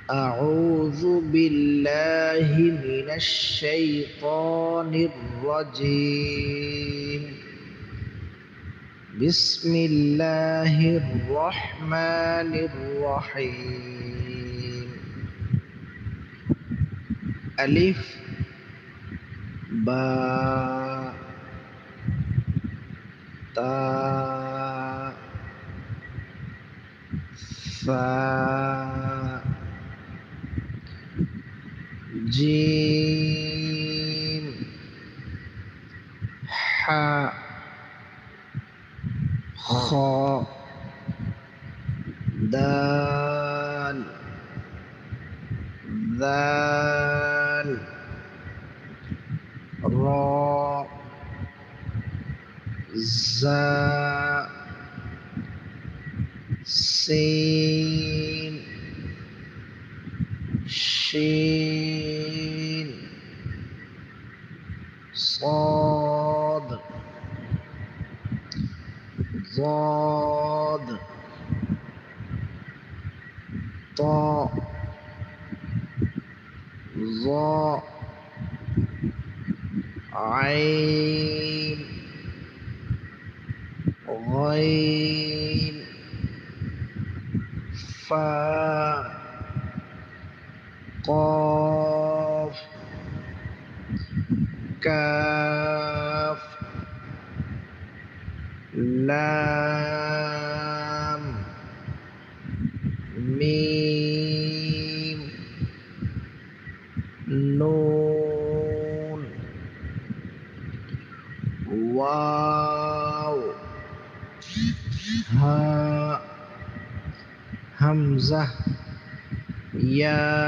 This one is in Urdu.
أعوذ بالله من الشيطان الرجيم بسم الله الرحمن الرحيم ألف با تا ثا جيم حاء خاء دال ذال را زا سين شين صاد ضاد طاء ظاء عين غين فاء قاف كاف لام ميم نون واو ها همزة يا